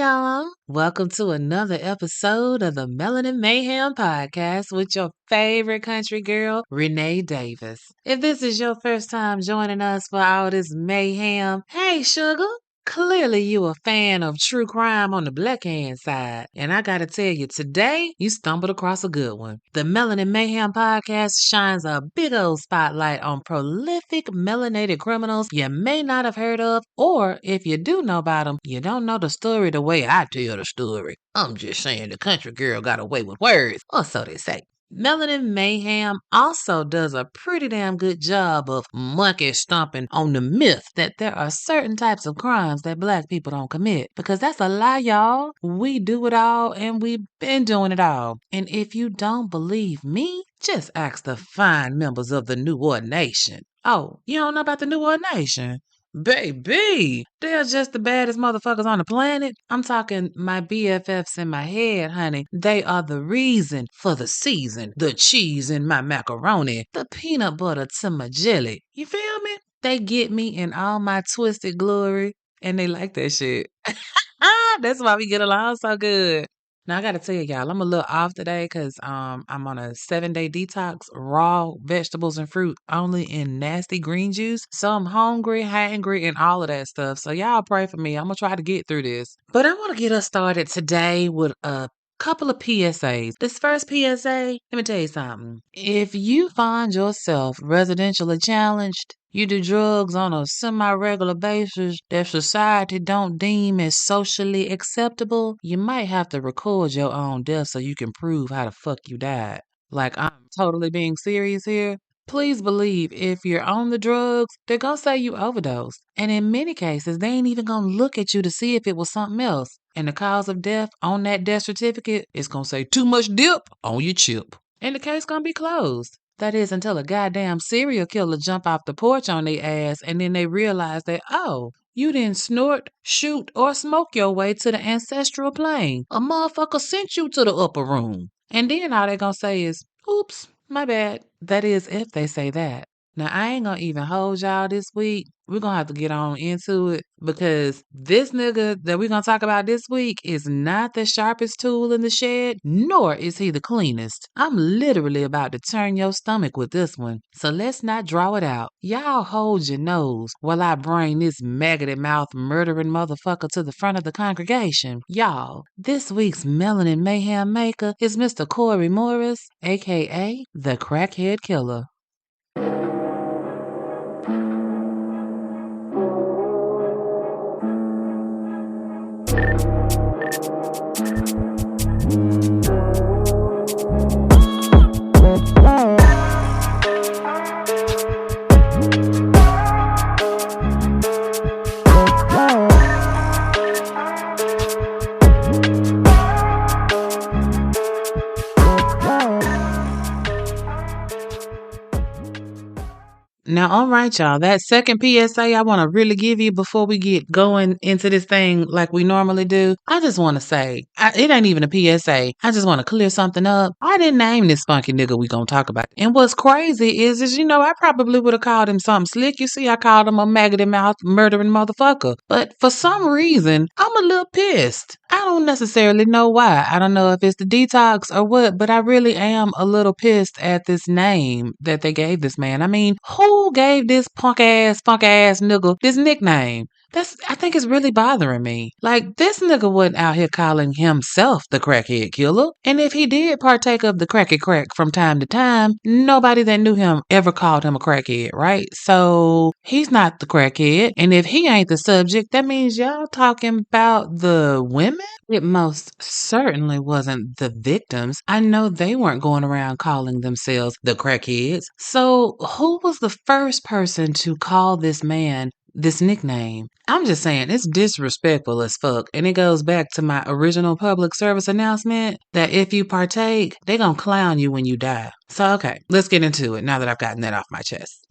y'all. Welcome to another episode of the Melanin Mayhem podcast with your favorite country girl, Renee Davis. If this is your first time joining us for all this mayhem, hey, sugar. Clearly you a fan of true crime on the black hand side. And I gotta tell you, today you stumbled across a good one. The Melanin Mayhem podcast shines a big old spotlight on prolific melanated criminals you may not have heard of, or if you do know about them, you don't know the story the way I tell the story. I'm just saying the country girl got away with words, or so they say. Melanin Mayhem also does a pretty damn good job of monkey stomping on the myth that there are certain types of crimes that black people don't commit. Because that's a lie, y'all. We do it all and we've been doing it all. And if you don't believe me, just ask the fine members of the Noir Nation. Oh, you don't know about the Noir Nation? Baby, they're just the baddest motherfuckers on the planet. I'm talking my BFFs in my head, honey. They are the reason for the season, the cheese in my macaroni, the peanut butter to my jelly. You feel me? They get me in all my twisted glory, and they like that shit. That's why we get along so good. Now I gotta tell y'all, I'm a little off today because I'm on a 7-day detox, raw vegetables and fruit only in nasty green juice. So I'm hungry, hangry, and all of that stuff. So y'all pray for me. I'm gonna try to get through this. But I want to get us started today with a couple of PSAs. This first PSA, let me tell you something. If you find yourself residentially challenged, you do drugs on a semi-regular basis that society don't deem as socially acceptable, you might have to record your own death so you can prove how the fuck you died. Like, I'm totally being serious here. Please believe if you're on the drugs, they're gonna say you overdosed. And in many cases, they ain't even gonna look at you to see if it was something else. And the cause of death on that death certificate is gonna say too much dip on your chip. And the case gonna be closed. That is until a goddamn serial killer jump off the porch on their ass and then they realize that, oh, you didn't snort, shoot, or smoke your way to the ancestral plane. A motherfucker sent you to the upper room. And then all they gonna say is, oops, my bad. That is if they say that. Now, I ain't gonna even hold y'all this week. We're gonna have to get on into it because this nigga that we're gonna talk about this week is not the sharpest tool in the shed, nor is he the cleanest. I'm literally about to turn your stomach with this one. So let's not draw it out. Y'all hold your nose while I bring this maggoty mouth murdering motherfucker to the front of the congregation. Y'all, this week's Melanin Mayhem maker is Mr. Cory Morris, aka the Crackhead Killer. Now, all right, y'all, that second PSA I want to really give you before we get going into this thing like we normally do, I just want to say, it ain't even a PSA. I just want to clear something up. I didn't name this funky nigga we gonna talk about. And what's crazy is I probably would have called him something slick. You see, I called him a maggoty mouth murdering motherfucker. But for some reason, I'm a little pissed. I don't necessarily know why. I don't know if it's the detox or what, but I really am a little pissed at this name that they gave this man. I mean, who gave this punk ass nigga this nickname? I think it's really bothering me. Like, this nigga wasn't out here calling himself the Crackhead Killer. And if he did partake of the cracky crack from time to time, nobody that knew him ever called him a crackhead, right? So, he's not the crackhead. And if he ain't the subject, that means y'all talking about the women? It most certainly wasn't the victims. I know they weren't going around calling themselves the crackheads. So, who was the first person to call this man this nickname? I'm just saying, it's disrespectful as fuck. And it goes back to my original public service announcement that if you partake, they gonna clown you when you die. So, okay, let's get into it now that I've gotten that off my chest.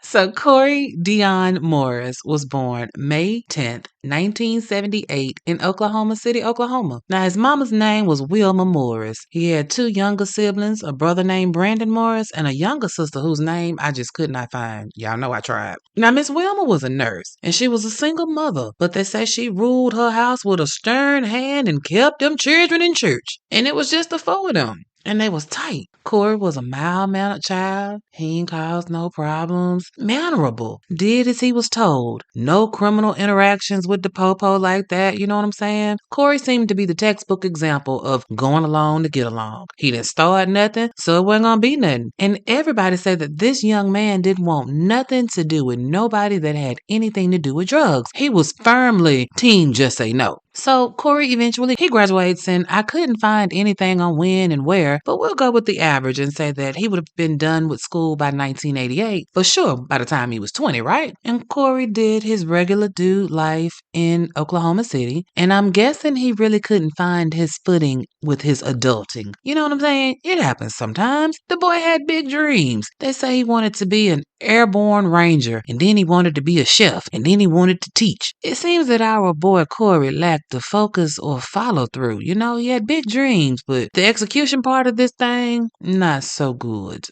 So Cory Dion Morris was born May 10th, 1978 in Oklahoma City, Oklahoma. Now his mama's name was Wilma Morris. He had two younger siblings, a brother named Brandon Morris and a younger sister whose name I just could not find. Y'all know I tried. Now Miss Wilma was a nurse and she was a single mother, but they say she ruled her house with a stern hand and kept them children in church. And it was just the four of them. And they was tight. Cory was a mild-mannered child. He ain't caused no problems. Mannerable. Did as he was told. No criminal interactions with the popo like that, you know what I'm saying? Cory seemed to be the textbook example of going along to get along. He didn't start nothing, so it wasn't gonna be nothing. And everybody said that this young man didn't want nothing to do with nobody that had anything to do with drugs. He was firmly team just say no. So Cory eventually he graduates, and I couldn't find anything on when and where, but we'll go with the average and say that he would have been done with school by 1988 for sure by the time he was 20, right? And Cory did his regular dude life in Oklahoma City, and I'm guessing he really couldn't find his footing with his adulting. You know what I'm saying? It happens sometimes. The boy had big dreams. They say he wanted to be an airborne ranger, and then he wanted to be a chef, and then he wanted to teach. It seems that our boy Cory lacked the focus or follow through. You know, he had big dreams, but the execution part of this thing, not so good.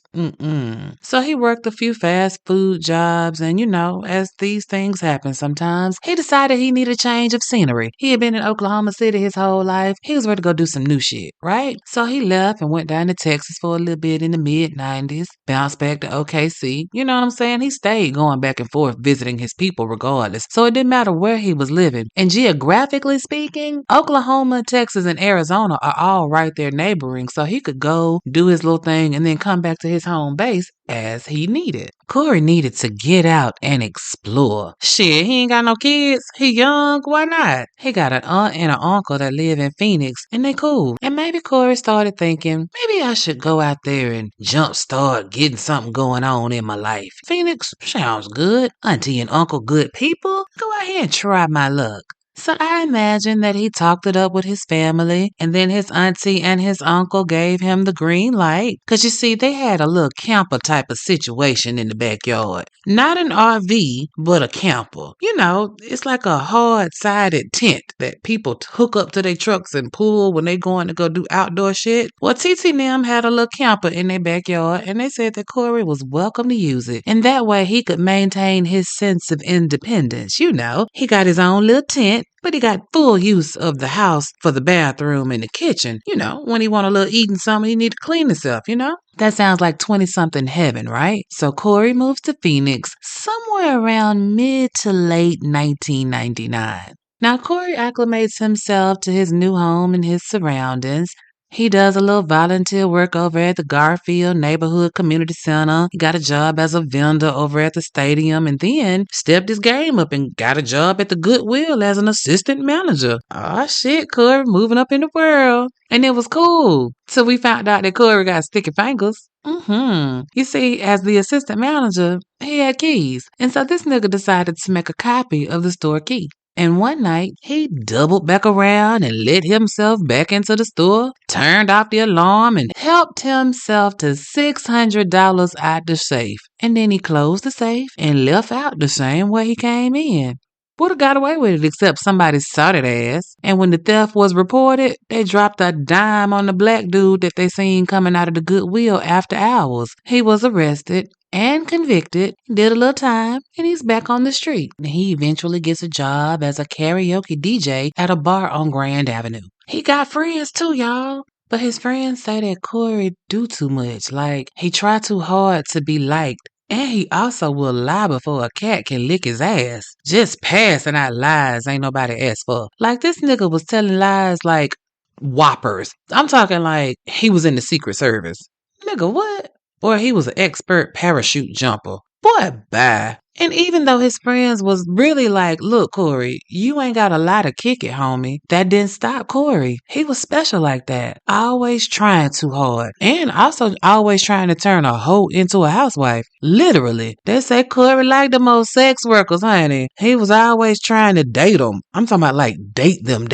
So he worked a few fast food jobs, and you know, as these things happen sometimes, he decided he needed a change of scenery. He had been in Oklahoma City his whole life. He was ready to go do some new shit, right? So he left and went down to Texas for a little bit in the mid-90s, bounced back to OKC. You know what I'm saying? He stayed going back and forth visiting his people regardless. So it didn't matter where he was living. And geographically speaking, Oklahoma, Texas, and Arizona are all right there neighboring. So he could go do his little thing and then come back to his home base as he needed. Cory needed to get out and explore. Shit, he ain't got no kids. He young. Why not? He got an aunt and an uncle that live in Phoenix, and they cool. And maybe Cory started thinking, maybe I should go out there and jumpstart getting something going on in my life. Phoenix sounds good. Auntie and uncle good people. Go out here and try my luck. So I imagine that he talked it up with his family, and then his auntie and his uncle gave him the green light. Because you see, they had a little camper type of situation in the backyard. Not an RV, but a camper. You know, it's like a hard-sided tent that people hook up to their trucks and pull when they going to go do outdoor shit. Well, TT and them had a little camper in their backyard, and they said that Cory was welcome to use it. And that way he could maintain his sense of independence. You know, he got his own little tent, but he got full use of the house for the bathroom and the kitchen. You know, when he want a little eating something, he need to clean himself, you know? That sounds like 20-something heaven, right? So Cory moves to Phoenix somewhere around mid to late 1999. Now, Cory acclimates himself to his new home and his surroundings. He does a little volunteer work over at the Garfield Neighborhood Community Center. He got a job as a vendor over at the stadium, and then stepped his game up and got a job at the Goodwill as an assistant manager. Aw, shit, Cory moving up in the world. And it was cool. So we found out that Cory got sticky fingers. You see, as the assistant manager, he had keys. And so this nigga decided to make a copy of the store key. And one night, he doubled back around and let himself back into the store, turned off the alarm, and helped himself to $600 out the safe. And then he closed the safe and left out the same way he came in. Would have got away with it except somebody saw that ass. And when the theft was reported, they dropped a dime on the black dude that they seen coming out of the Goodwill after hours. He was arrested and convicted, did a little time, and he's back on the street. And he eventually gets a job as a karaoke DJ at a bar on Grand Avenue. He got friends too, y'all. But his friends say that Cory do too much. Like, he try too hard to be liked. And he also will lie before a cat can lick his ass. Just passing out lies ain't nobody asked for. Like, this nigga was telling lies like whoppers. I'm talking like he was in the Secret Service. Nigga, what? Or he was an expert parachute jumper. Boy, bye. And even though his friends was really like, look, Cory, you ain't got a lot to kick it, homie. That didn't stop Cory. He was special like that. Always trying too hard. And also always trying to turn a hoe into a housewife. Literally. They say Cory liked the most sex workers, honey. He was always trying to date them. I'm talking about like date them.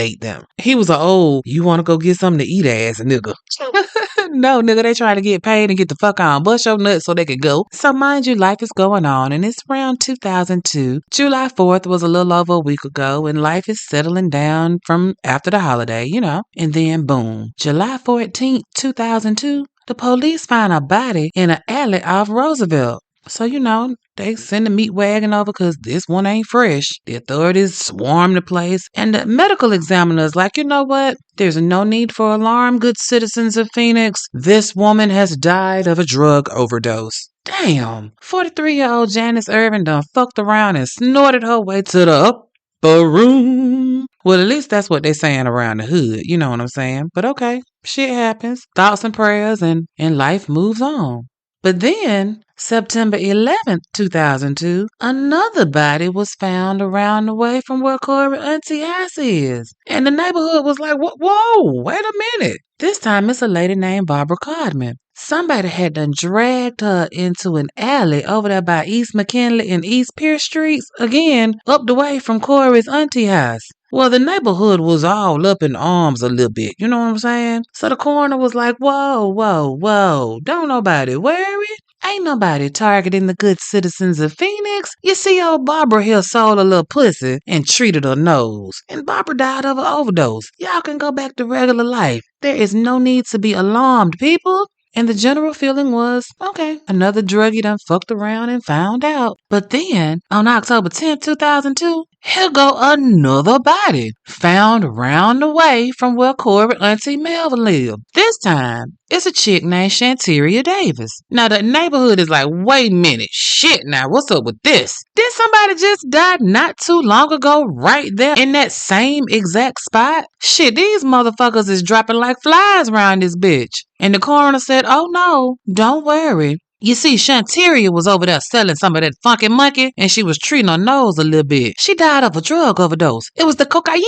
He was you want to go get something to eat ass nigga. No, nigga, they trying to get paid and get the fuck on. Bust your nuts so they could go. So mind you, life is going on, and it's around 2002. July 4th was a little over a week ago, and life is settling down from after the holiday, you know. And then boom, July 14th, 2002, the police find a body in an alley off Roosevelt. So, you know, they send the meat wagon over because this one ain't fresh. The authorities swarm the place. And the medical examiner's like, you know what? There's no need for alarm, good citizens of Phoenix. This woman has died of a drug overdose. Damn. 43-year-old Janice Irvin done fucked around and snorted her way to the upper room. Well, at least that's what they saying around the hood. You know what I'm saying? But okay, shit happens. Thoughts and prayers and life moves on. But then, September 11th, 2002, another body was found around the way from where Cory Auntie house is. And the neighborhood was like, whoa, wait a minute. This time it's a lady named Barbara Codman. Somebody had done dragged her into an alley over there by East McKinley and East Pierce Streets, again, up the way from Cory's auntie house. Well, the neighborhood was all up in arms a little bit, you know what I'm saying? So the coroner was like, whoa, don't nobody worry. Ain't nobody targeting the good citizens of Phoenix. You see, old Barbara here sold a little pussy and treated her nose. And Barbara died of an overdose. Y'all can go back to regular life. There is no need to be alarmed, people. And the general feeling was, okay, another druggie done fucked around and found out. But then, on October 10th, 2002, here go another body found around the way from where Cory Auntie Melvin lived. This time, it's a chick named Shanteria Davis. Now, the neighborhood is like, wait a minute, shit now, what's up with this? Did somebody just die not too long ago right there in that same exact spot? Shit, these motherfuckers is dropping like flies around this bitch. And the coroner said, oh no, don't worry. You see, Shanteria was over there selling some of that funky monkey, and she was treating her nose a little bit. She died of a drug overdose. It was the cocaine.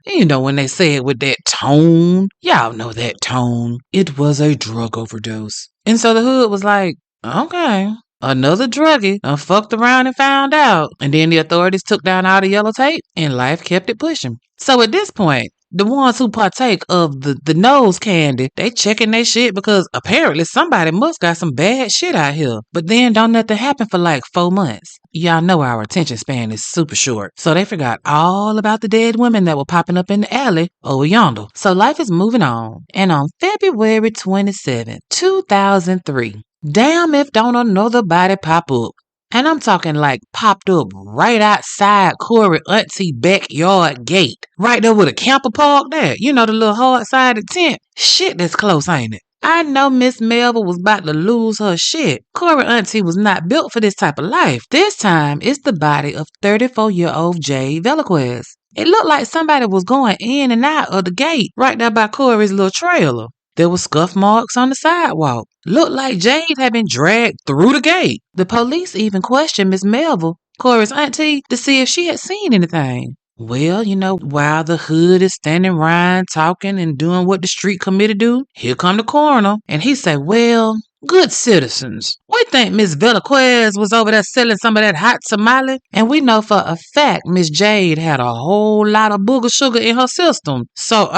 You know when they say it with that tone. Y'all know that tone. It was a drug overdose. And so the hood was like, okay, another druggie done fucked around and found out. And then the authorities took down all the yellow tape, and life kept it pushing. So at this point, the ones who partake of the nose candy, they checking their shit because apparently somebody must got some bad shit out here. But then don't nothing happen for like 4 months. Y'all know our attention span is super short. So they forgot all about the dead women that were popping up in the alley over yonder. So life is moving on. And on February 27, 2003, damn if don't another body pop up. And I'm talking like popped up right outside Cory Auntie backyard gate. Right there with a camper park there. You know, the little hard-sided tent. Shit, that's close, ain't it? I know Miss Melville was about to lose her shit. Cory Auntie was not built for this type of life. This time, it's the body of 34-year-old Jade Velasquez. It looked like somebody was going in and out of the gate right there by Cory's little trailer. There were scuff marks on the sidewalk. Looked like Jade had been dragged through the gate. The police even questioned Miss Melville, Cory's auntie, to see if she had seen anything. Well, you know, while the hood is standing around talking and doing what the street committee do, here come the coroner, and he said, well, good citizens, we think Miss Velasquez was over there selling some of that hot tamale, and we know for a fact Miss Jade had a whole lot of booger sugar in her system. So,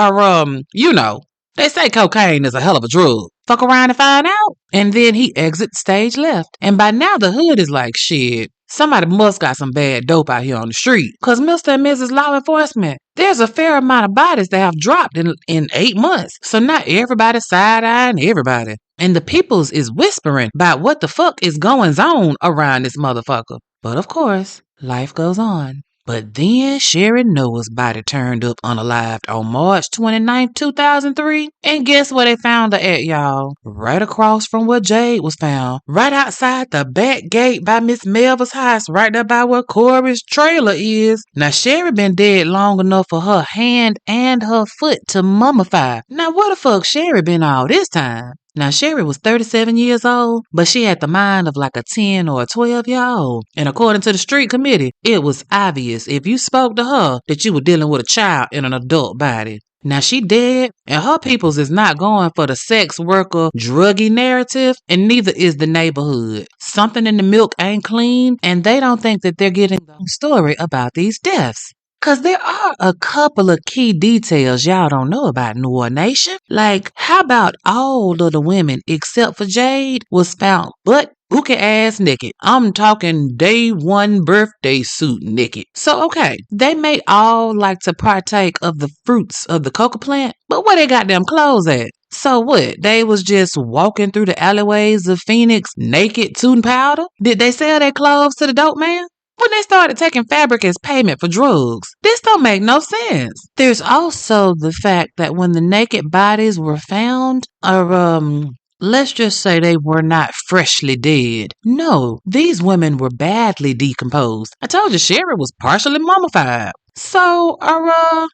you know, they say cocaine is a hell of a drug. Fuck around and find out. And then he exits stage left. And by now the hood is like, shit, somebody must got some bad dope out here on the street. Because Mr. and Mrs. Law Enforcement, there's a fair amount of bodies that have dropped in 8 months. So not everybody's side-eyeing everybody. And the peoples is whispering about what the fuck is going on around this motherfucker. But of course, life goes on. But then Sherry Noah's body turned up unalived on March 29, 2003. And guess where they found her at, y'all? Right across from where Jade was found. Right outside the back gate by Miss Melville's house. Right there by where Cory's trailer is. Now, Sherry been dead long enough for her hand and her foot to mummify. Now, where the fuck Sherry been all this time? Now, Sherry was 37 years old, but she had the mind of like a 10 or a 12-year-old. And according to the street committee, it was obvious if you spoke to her that you were dealing with a child in an adult body. Now, she dead, and her peoples is not going for the sex worker druggy narrative, and neither is the neighborhood. Something in the milk ain't clean, and they don't think that they're getting the story about these deaths. Cause there are a couple of key details y'all don't know about Noir Nation. Like, how about all of the women except for Jade was found butt bookie ass naked? I'm talking day one birthday suit naked. So okay, they may all like to partake of the fruits of the coca plant, but where they got them clothes at? So what? They was just walking through the alleyways of Phoenix naked, tooting powder? Did they sell their clothes to the dope man? When they started taking fabric as payment for drugs. This don't make no sense. There's also the fact that when the naked bodies were found, let's just say they were not freshly dead. No, these women were badly decomposed. I told you Sherry was partially mummified. So,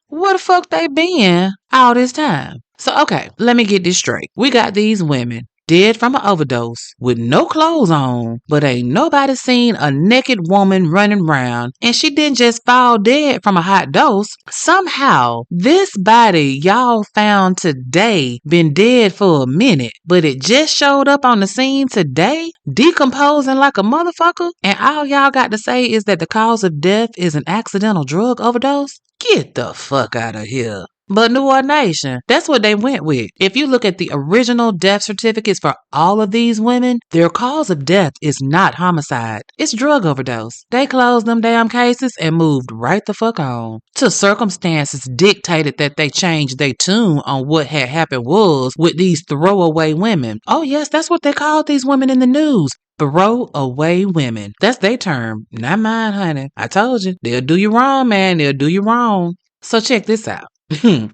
where the fuck they been all this time? So, okay, let me get this straight. We got these women dead from an overdose with no clothes on, but ain't nobody seen a naked woman running around, and she didn't just fall dead from a hot dose. Somehow, this body y'all found today been dead for a minute, but it just showed up on the scene today, decomposing like a motherfucker, and all y'all got to say is that the cause of death is an accidental drug overdose? Get the fuck out of here. But Noir Nation, that's what they went with. If you look at the original death certificates for all of these women, their cause of death is not homicide. It's drug overdose. They closed them damn cases and moved right the fuck on. Till circumstances dictated that they changed their tune on what had happened was with these throwaway women. Oh yes, that's what they called these women in the news. Throwaway women. That's their term, not mine, honey. I told you, they'll do you wrong, man. They'll do you wrong. So check this out.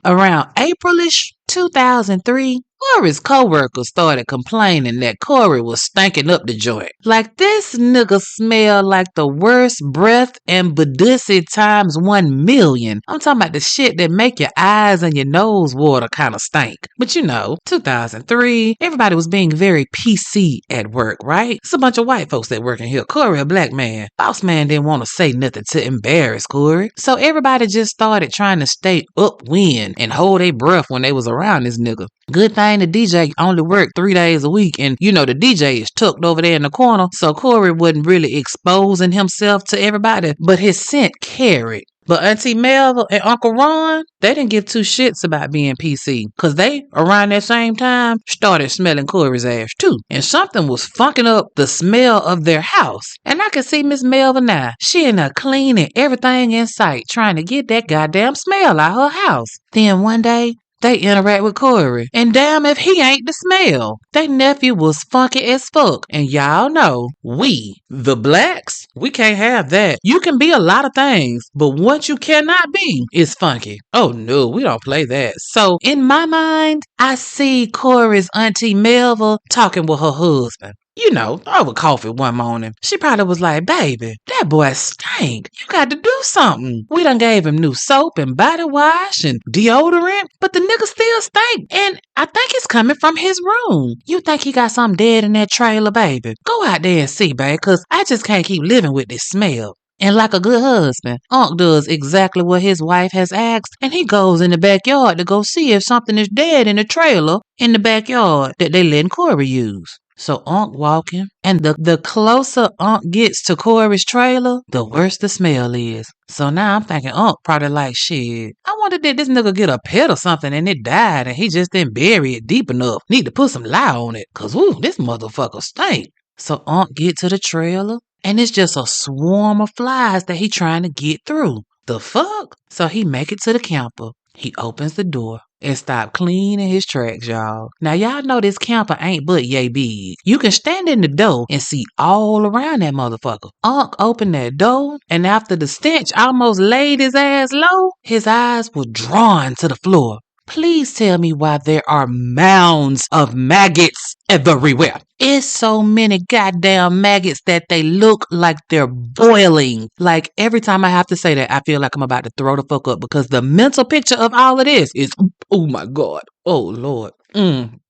Around Aprilish 2003, Cory's co-workers started complaining that Cory was stinking up the joint. Like, this nigga smelled like the worst breath and badussy times 1,000,000. I'm talking about the shit that make your eyes and your nose water kind of stink. But you know, 2003, everybody was being very PC at work, right? It's a bunch of white folks that work in here. Cory a black man. Boss man didn't want to say nothing to embarrass Cory. So everybody just started trying to stay upwind and hold their breath when they was around this nigga. Good thing the DJ only worked 3 days a week, and you know the DJ is tucked over there in the corner, so Cory wasn't really exposing himself to everybody, but his scent carried. But Auntie Melva and Uncle Ron, they didn't give two shits about being PC, because they, around that same time, started smelling Cory's ass too. And something was funking up the smell of their house. And I can see Miss Melva now. She in there cleaning everything in sight, trying to get that goddamn smell out her house. Then one day, they interact with Cory, and damn if he ain't the smell. They nephew was funky as fuck, and y'all know, we, the blacks, we can't have that. You can be a lot of things, but what you cannot be is funky. Oh no, we don't play that. So, in my mind, I see Cory's Auntie Melva talking with her husband. You know, over coffee one morning. She probably was like, baby, that boy stink. You got to do something. We done gave him new soap and body wash and deodorant, but the nigga still stink. And I think it's coming from his room. You think he got something dead in that trailer, baby? Go out there and see, baby, because I just can't keep living with this smell. And like a good husband, Unc does exactly what his wife has asked, and he goes in the backyard to go see if something is dead in the trailer in the backyard that they letting Cory use. So Unc walking, and the closer Unc gets to Cory's trailer, the worse the smell is. So now I'm thinking Unc probably like, shit, I wonder did this nigga get a pet or something and it died and he just didn't bury it deep enough. Need to put some lye on it, cause woo, this motherfucker stink. So Unc get to the trailer, and it's just a swarm of flies that he trying to get through. The fuck? So he make it to the camper. He opens the door and stop cleaning his tracks, y'all. Now, y'all know this camper ain't but yay big. You can stand in the door and see all around that motherfucker. Unc opened that door, and after the stench almost laid his ass low, his eyes were drawn to the floor. Please tell me why there are mounds of maggots everywhere. It's so many goddamn maggots that they look like they're boiling. Like, every time I have to say that, I feel like I'm about to throw the fuck up because the mental picture of all of this is, oh my God, oh Lord.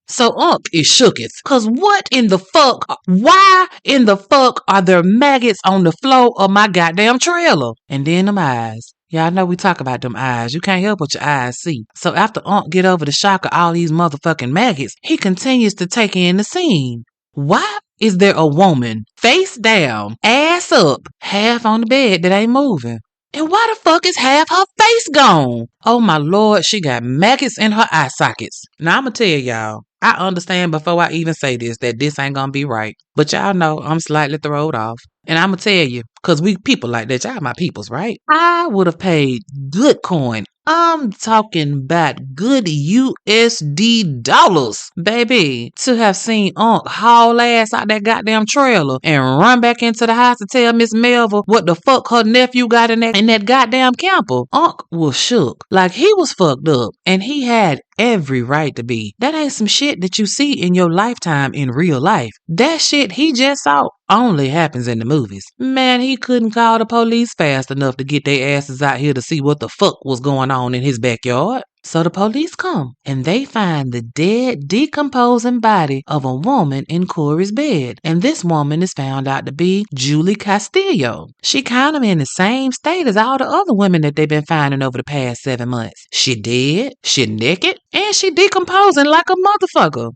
So Unc is shooketh. Cause what in the fuck? Why in the fuck are there maggots on the floor of my goddamn trailer? And then them eyes. Y'all know we talk about them eyes. You can't help what your eyes see. So after Unc get over the shock of all these motherfucking maggots, he continues to take in the scene. Why is there a woman, face down, ass up, half on the bed that ain't moving? And why the fuck is half her face gone? Oh my lord, she got maggots in her eye sockets. Now I'ma tell y'all, I understand before I even say this that this ain't gonna be right. But y'all know I'm slightly throwed off. And I'ma tell you, cause we people like that, y'all my peoples, right? I would have paid good coin. I'm talking about good USD dollars, baby, to have seen Unc haul ass out that goddamn trailer and run back into the house to tell Miss Melville what the fuck her nephew got in that goddamn camper. Unc was shook, like he was fucked up, and he had every right to be. That ain't some shit that you see in your lifetime in real life. That shit he just saw only happens in the movies. Man, he couldn't call the police fast enough to get their asses out here to see what the fuck was going on in his backyard. So the police come and they find the dead, decomposing body of a woman in Cory's bed. And this woman is found out to be Julie Castillo. She kind of in the same state as all the other women that they've been finding over the past 7 months. She dead, she naked, and she decomposing like a motherfucker.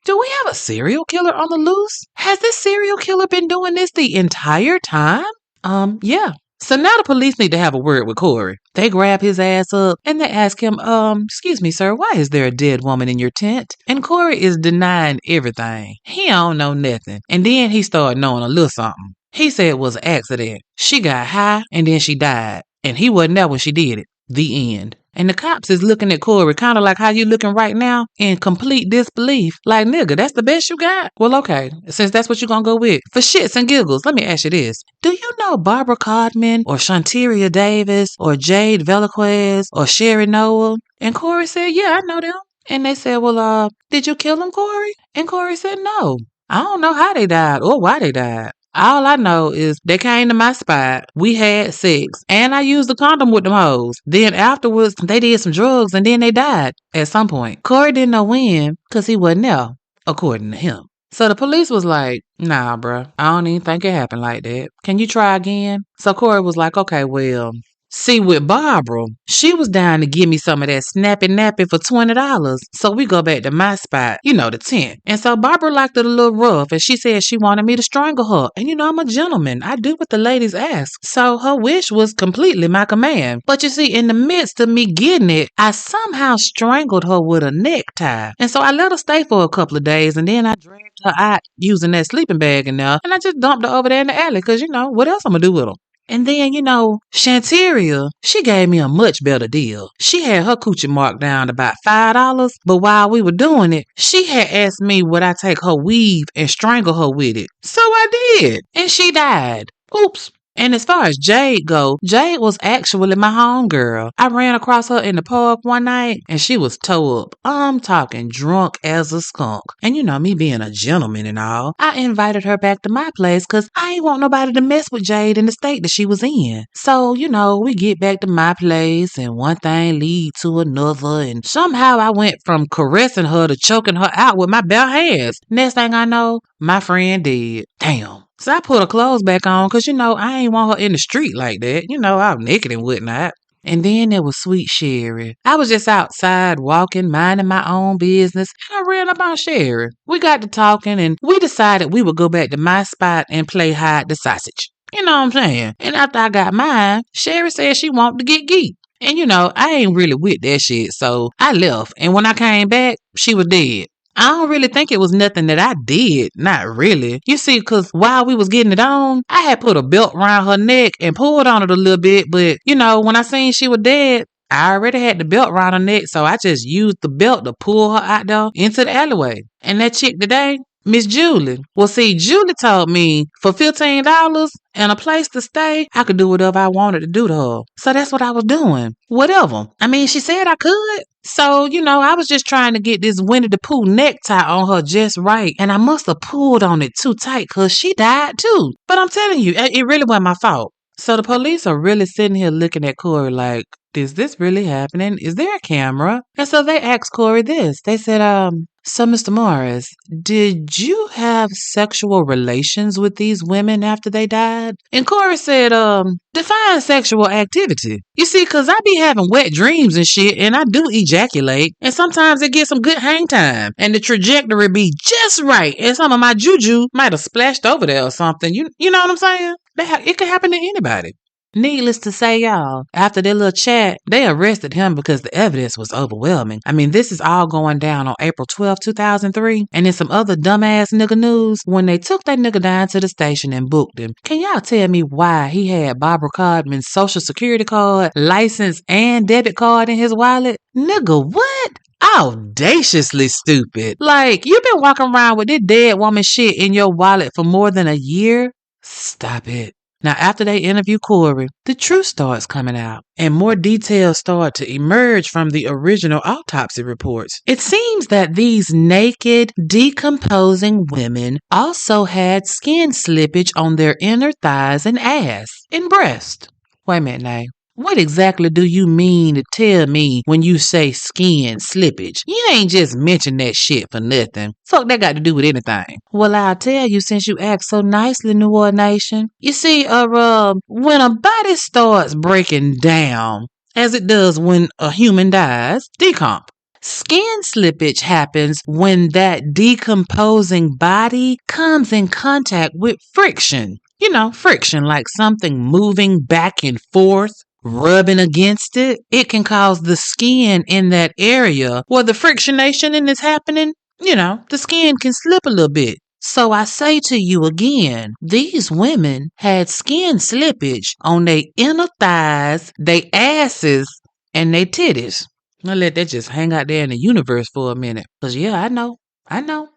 Do we have a serial killer on the loose? Has this serial killer been doing this the entire time? Yeah. So now the police need to have a word with Cory. They grab his ass up and they ask him, excuse me, sir, why is there a dead woman in your tent? And Cory is denying everything. He don't know nothing. And then he started knowing a little something. He said it was an accident. She got high and then she died. And he wasn't there when she did it. The end. And the cops is looking at Cory kind of like how you looking right now in complete disbelief. Like, nigga, that's the best you got? Well, okay, since that's what you're gonna go with. For shits and giggles, let me ask you this. Do you know Barbara Codman or Shanteria Davis or Jade Velasquez or Sherry Noel? And Cory said, yeah, I know them. And they said, well, did you kill them, Cory? And Cory said, no. I don't know how they died or why they died. All I know is they came to my spot, we had sex, and I used a condom with them hoes. Then afterwards, they did some drugs, and then they died at some point. Cory didn't know when, because he wasn't there, according to him. So the police was like, nah, bruh, I don't even think it happened like that. Can you try again? So Cory was like, okay, well, see, with Barbara, she was down to give me some of that snappy nappy for $20. So we go back to my spot, the tent. And so Barbara liked it a little rough, and she said she wanted me to strangle her. And I'm a gentleman. I do what the ladies ask. So her wish was completely my command. But you see, in the midst of me getting it, I somehow strangled her with a necktie. And so I let her stay for a couple of days, and then I dragged her out using that sleeping bag in there, and I just dumped her over there in the alley, because, what else I'm going to do with her? And then, Shanteria, she gave me a much better deal. She had her coochie marked down to about $5, but while we were doing it, she had asked me would I take her weave and strangle her with it. So I did, and she died. Oops. And as far as Jade go, Jade was actually my homegirl. I ran across her in the park one night, and she was toe up. I'm talking drunk as a skunk. And me being a gentleman and all, I invited her back to my place because I ain't want nobody to mess with Jade in the state that she was in. So, we get back to my place, and one thing lead to another, and somehow I went from caressing her to choking her out with my bare hands. Next thing I know, my friend dead. Damn. So I put her clothes back on because, I ain't want her in the street like that. I was naked and whatnot. And then there was sweet Sherry. I was just outside walking, minding my own business, and I ran up on Sherry. We got to talking, and we decided we would go back to my spot and play hide the sausage. You know what I'm saying? And after I got mine, Sherry said she wanted to get geek. And, I ain't really with that shit, so I left. And when I came back, she was dead. I don't really think it was nothing that I did. Not really. You see, because while we was getting it on, I had put a belt around her neck and pulled on it a little bit. But, when I seen she was dead, I already had the belt around her neck. So I just used the belt to pull her out there into the alleyway. And that chick today, Miss Julie. Well, see, Julie told me for $15 and a place to stay, I could do whatever I wanted to do to her. So that's what I was doing. Whatever. I mean, she said I could. So, I was just trying to get this Winnie the Pooh necktie on her just right. And I must have pulled on it too tight because she died too. But I'm telling you, it really wasn't my fault. So the police are really sitting here looking at Cory like, is this really happening? Is there a camera? And so they asked Cory this. They said, so Mr. Morris, did you have sexual relations with these women after they died? And Cory said, define sexual activity. You see, cause I be having wet dreams and shit, and I do ejaculate, and sometimes it gets some good hang time, and the trajectory be just right, and some of my juju might have splashed over there or something. You know what I'm saying? It could happen to anybody. Needless to say, y'all, after their little chat, they arrested him because the evidence was overwhelming. I mean, this is all going down on April 12, 2003. And in some other dumbass nigga news, when they took that nigga down to the station and booked him, can y'all tell me why he had Barbara Codman's social security card, license, and debit card in his wallet? Nigga, what? Audaciously stupid. Like, you been walking around with this dead woman shit in your wallet for more than a year? Stop it. Now, after they interview Cory, the truth starts coming out, and more details start to emerge from the original autopsy reports. It seems that these naked, decomposing women also had skin slippage on their inner thighs and ass and breast. Wait a minute, now. What exactly do you mean to tell me when you say skin slippage? You ain't just mentioned that shit for nothing. Fuck that got to do with anything. Well, I'll tell you since you act so nicely, Noir Nation. You see, when a body starts breaking down, as it does when a human dies, decomp. Skin slippage happens when that decomposing body comes in contact with friction. You know, friction, like something moving back and forth, rubbing against it. It can cause the skin in that area where the frictionation is happening. You know, the skin can slip a little bit. So I say to you again, these women had skin slippage on their inner thighs, their asses, and their titties. I'll let that just hang out there in the universe for a minute. Because, yeah, I know.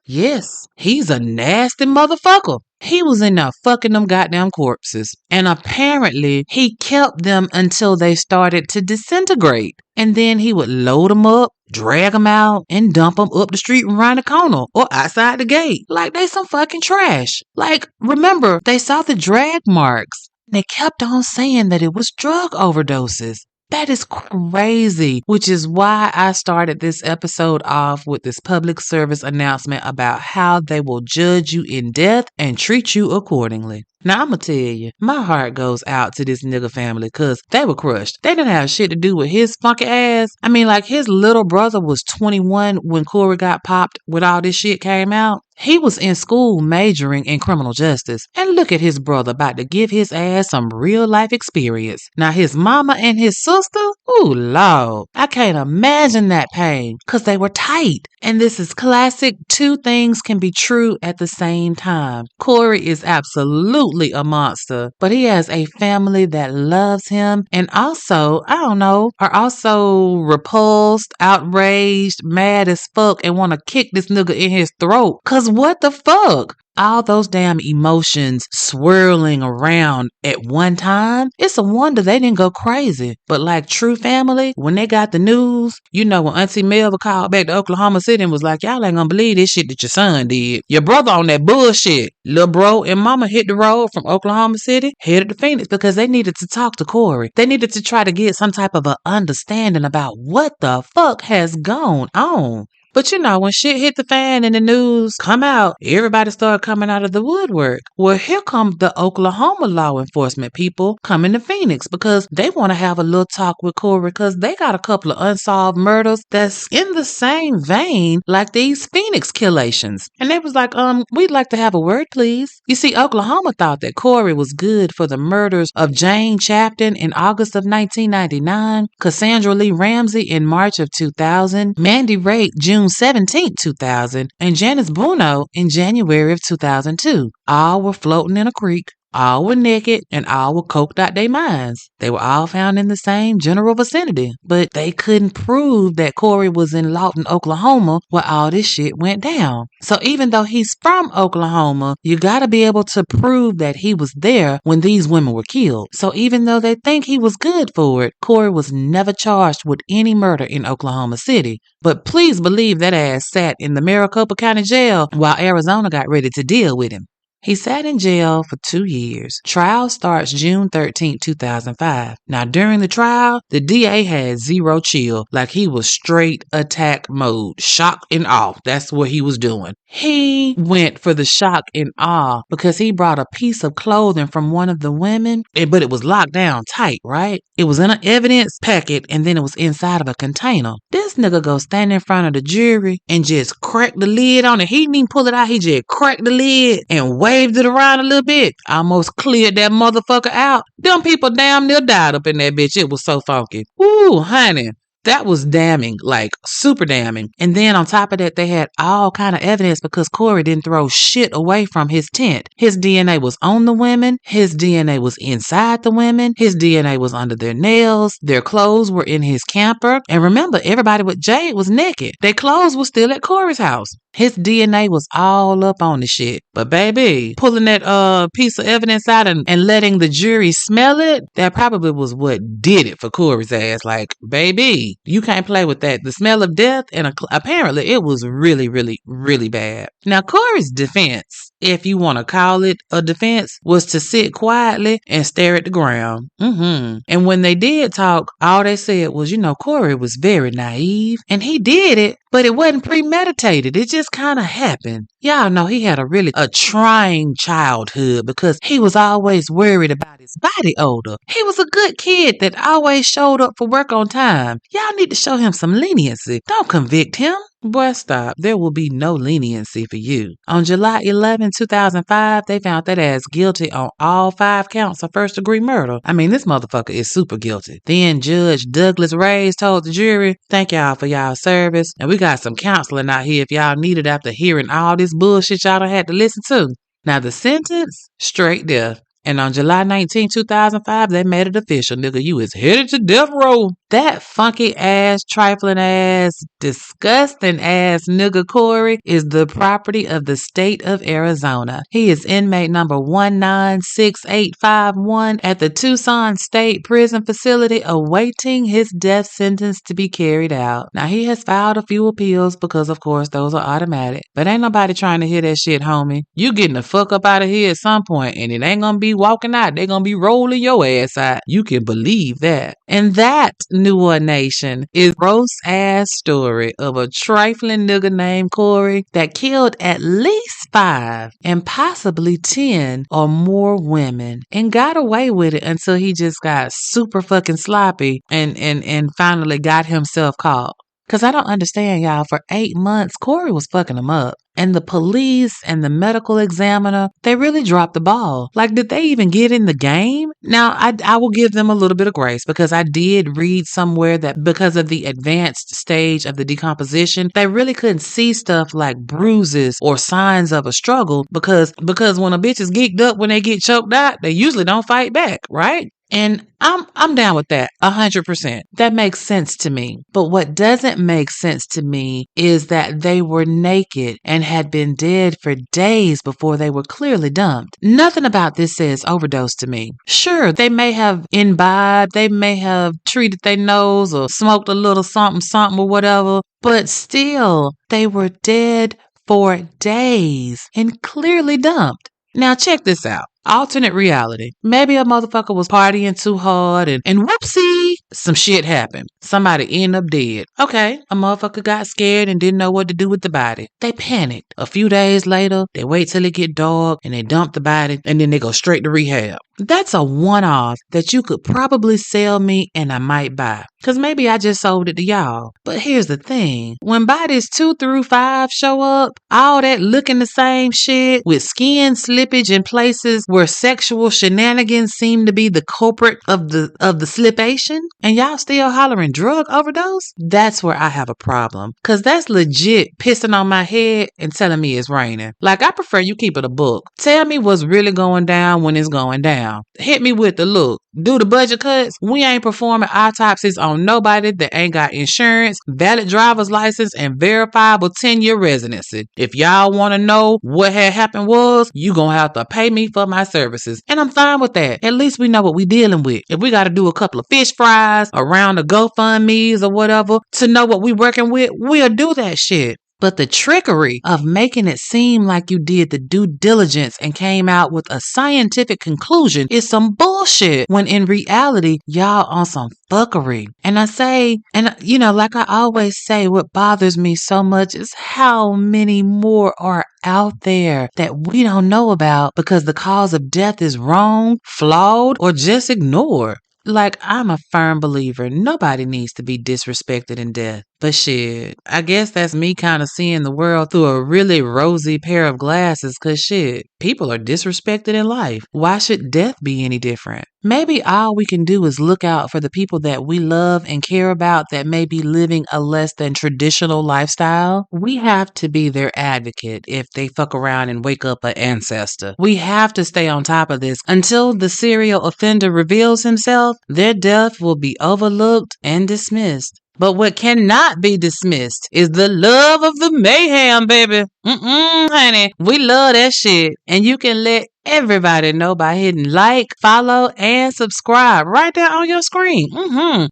Yes, he's a nasty motherfucker. He was in there fucking them goddamn corpses. And apparently, he kept them until they started to disintegrate. And then he would load them up, drag them out, and dump them up the street and around the corner or outside the gate. Like they some fucking trash. Like, remember, they saw the drag marks. They kept on saying that it was drug overdoses. That is crazy, which is why I started this episode off with this public service announcement about how they will judge you in death and treat you accordingly. Now, I'm going to tell you, my heart goes out to this nigga family because they were crushed. They didn't have shit to do with his funky ass. I mean, like, his little brother was 21 when Cory got popped when all this shit came out. He was in school majoring in criminal justice. And look at his brother about to give his ass some real life experience. Now, his mama and his sister, ooh, Lord, I can't imagine that pain because they were tight. And this is classic. Two things can be true at the same time. Cory is absolutely a monster, but he has a family that loves him and also, are also repulsed, outraged, mad as fuck and want to kick this nigga in his throat. Cause what the fuck? All those damn emotions swirling around at one time. It's a wonder they didn't go crazy. But like true family, when they got the news, you know, when Auntie Melva called back to Oklahoma City and was like, y'all ain't gonna believe this shit that your son did. Your brother on that bullshit. Lil' bro and mama hit the road from Oklahoma City, headed to Phoenix because they needed to talk to Cory. They needed to try to get some type of an understanding about what the fuck has gone on. But you know, when shit hit the fan and the news come out, everybody started coming out of the woodwork. Well, here comes the Oklahoma law enforcement people coming to Phoenix because they want to have a little talk with Cory because they got a couple of unsolved murders that's in the same vein like these Phoenix killations. And they was like, we'd like to have a word, please. You see, Oklahoma thought that Cory was good for the murders of Jane Chapton in August of 1999, Cassandra Lee Ramsey in March of 2000, Mandy Rake June 17, 2000, and Janice Bruno in January of 2002. All were floating in a creek, all were naked, and all were coked out their minds. They were all found in the same general vicinity, but they couldn't prove that Cory was in Lawton, Oklahoma, where all this shit went down. So even though he's from Oklahoma, you gotta be able to prove that he was there when these women were killed. So even though they think he was good for it, Cory was never charged with any murder in Oklahoma City. But please believe that ass sat in the Maricopa County Jail while Arizona got ready to deal with him. He sat in jail for 2 years. Trial starts June 13, 2005. Now, during the trial, the DA had zero chill, like he was straight attack mode, shock and awe. That's what he was doing. He went for the shock and awe because he brought a piece of clothing from one of the women, but it was locked down tight, right? It was in an evidence packet and then it was inside of a container. This nigga go stand in front of the jury and just crack the lid on it. He didn't even pull it out. He just cracked the lid and waved it around a little bit. Almost cleared that motherfucker out. Them people damn near died up in that bitch. It was so funky. Ooh, honey. That was damning, like super damning. And then on top of that, they had all kind of evidence because Cory didn't throw shit away from his tent. His DNA was on the women. His DNA was inside the women. His DNA was under their nails. Their clothes were in his camper. And remember, everybody with Jade was naked. Their clothes were still at Cory's house. His DNA was all up on the shit. But baby, pulling that piece of evidence out and letting the jury smell it, that probably was what did it for Cory's ass. Like, baby, you can't play with that. The smell of death, and apparently it was really, really, really bad. Now, Cory's defense, if you want to call it a defense, was to sit quietly and stare at the ground. And when they did talk, all they said was, Cory was very naive and he did it, but it wasn't premeditated. It just kind of happened. Y'all know he had a trying childhood because he was always worried about his body odor. He was a good kid that always showed up for work on time. Y'all need to show him some leniency. Don't convict him. Boy, stop. There will be no leniency for you. On July 11, 2005, they found that ass guilty on all 5 counts of first-degree murder. I mean, this motherfucker is super guilty. Then Judge Douglas Reyes told the jury, "Thank y'all for y'all service, and we got some counseling out here if y'all need it after hearing all this bullshit y'all done had to listen to." Now, the sentence? Straight death. And on July 19, 2005, they made it official. Nigga, you is headed to death row. That funky ass, trifling ass, disgusting ass nigga Cory is the property of the state of Arizona. He is inmate number 196851 at the Tucson State Prison Facility awaiting his death sentence to be carried out. Now, he has filed a few appeals because, of course, those are automatic. But ain't nobody trying to hear that shit, homie. You getting the fuck up out of here at some point, and it ain't gonna be walking out. They're gonna be rolling your ass out. You can believe that. And that, Noir Nation, is a gross ass story of a trifling nigga named Cory that killed at least 5 and possibly 10 or more women and got away with it until he just got super fucking sloppy and finally got himself caught. Because I don't understand, y'all. For 8 months, Cory was fucking him up. And the police and the medical examiner, they really dropped the ball. Like, did they even get in the game? Now, I will give them a little bit of grace because I did read somewhere that because of the advanced stage of the decomposition, they really couldn't see stuff like bruises or signs of a struggle because when a bitch is geeked up when they get choked out, they usually don't fight back, right? And I'm down with that 100%. That makes sense to me. But what doesn't make sense to me is that they were naked and had been dead for days before they were clearly dumped. Nothing about this says overdose to me. Sure, they may have imbibed, they may have treated their nose or smoked a little something or whatever, but still, they were dead for days and clearly dumped. Now check this out. Alternate reality. Maybe a motherfucker was partying too hard and whoopsie, some shit happened. Somebody ended up dead. Okay, a motherfucker got scared and didn't know what to do with the body. They panicked. A few days later, they wait till it get dark and they dump the body and then they go straight to rehab. That's a one-off that you could probably sell me and I might buy. Because maybe I just sold it to y'all. But here's the thing. When bodies 2 through 5 show up, all that looking the same shit with skin slippage in places where sexual shenanigans seem to be the culprit of the slipation, and y'all still hollering drug overdose, that's where I have a problem. Because that's legit pissing on my head and telling me it's raining. Like, I prefer you keep it a book. Tell me what's really going down when it's going down. Hit me with the look. Do the budget cuts. We ain't performing autopsies on nobody that ain't got insurance, valid driver's license, and verifiable 10-year residency. If y'all want to know what had happened was, you gonna have to pay me for my services. And I'm fine with that. At least we know what we dealing with. If we got to do a couple of fish fries around the GoFundMe's or whatever to know what we working with, we'll do that shit. But the trickery of making it seem like you did the due diligence and came out with a scientific conclusion is some bullshit, when in reality, y'all on some fuckery. And I say, and like I always say, what bothers me so much is how many more are out there that we don't know about because the cause of death is wrong, flawed, or just ignored. Like, I'm a firm believer, nobody needs to be disrespected in death. But shit, I guess that's me kind of seeing the world through a really rosy pair of glasses, cause shit, people are disrespected in life. Why should death be any different? Maybe all we can do is look out for the people that we love and care about that may be living a less than traditional lifestyle. We have to be their advocate if they fuck around and wake up an ancestor. We have to stay on top of this. Until the serial offender reveals himself, their death will be overlooked and dismissed. But what cannot be dismissed is the love of the mayhem, baby. Honey. We love that shit. And you can let everybody know by hitting like, follow, and subscribe right there on your screen.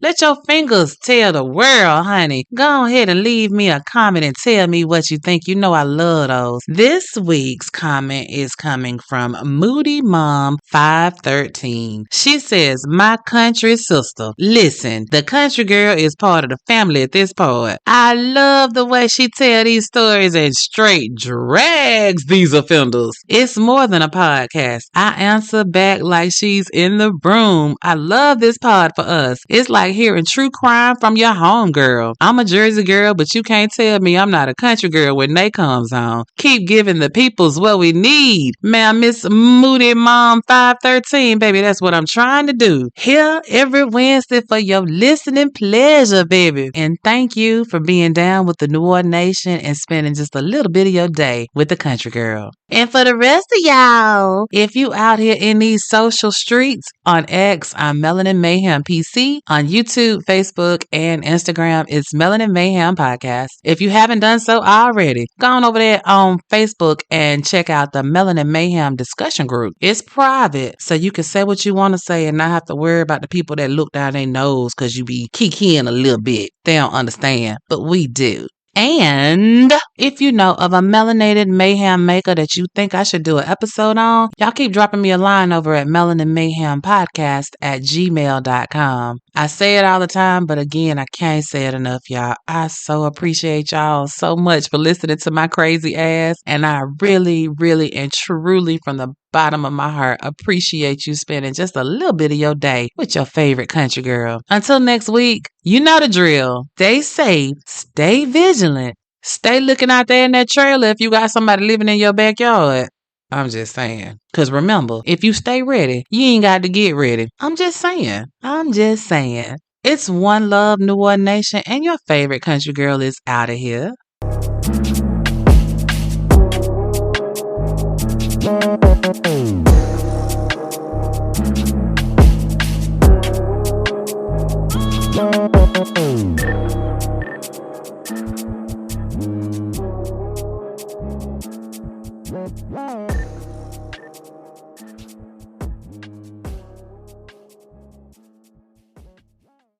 Let your fingers tell the world, honey. Go ahead and leave me a comment and tell me what you think. You know I love those. This week's comment is coming from Moody Mom 513. She says, my country sister. Listen, the country girl is part of the family at this point. I love the way she tell these stories and straight drags these offenders. It's more than a podcast. I answer back like she's in the room. I love this pod for us. It's like hearing true crime from your home girl. I'm a Jersey girl, but you can't tell me I'm not a country girl when they comes on. Keep giving the peoples what we need. Man, Miss Moody Mom 513, baby, that's what I'm trying to do. Here every Wednesday for your listening pleasure, baby. And thank you for being down with the Noir Nation and spending just a little bit of your day with the country girl. And for the rest of y'all, if you out here in these social streets, on X, I'm Melanin Mayhem PC. On YouTube, Facebook, and Instagram, it's Melanin Mayhem Podcast. If you haven't done so already, go on over there on Facebook and check out the Melanin Mayhem discussion group. It's private, so you can say what you want to say and not have to worry about the people that look down their nose because you be kikiing a little bit. They don't understand, but we do. And if you know of a melanated mayhem maker that you think I should do an episode on, y'all keep dropping me a line over at melaninmayhempodcast@gmail.com. I say it all the time, but again, I can't say it enough, y'all. I so appreciate y'all so much for listening to my crazy ass, and I really, really, and truly from the bottom of my heart appreciate you spending just a little bit of your day with your favorite country girl. Until next week, you know the drill. Stay safe, stay vigilant, stay looking out there in that trailer if you got somebody living in your backyard. I'm just saying. Because remember, if you stay ready, you ain't got to get ready. I'm just saying. It's one love, Noir Nation, and your favorite country girl is out of here.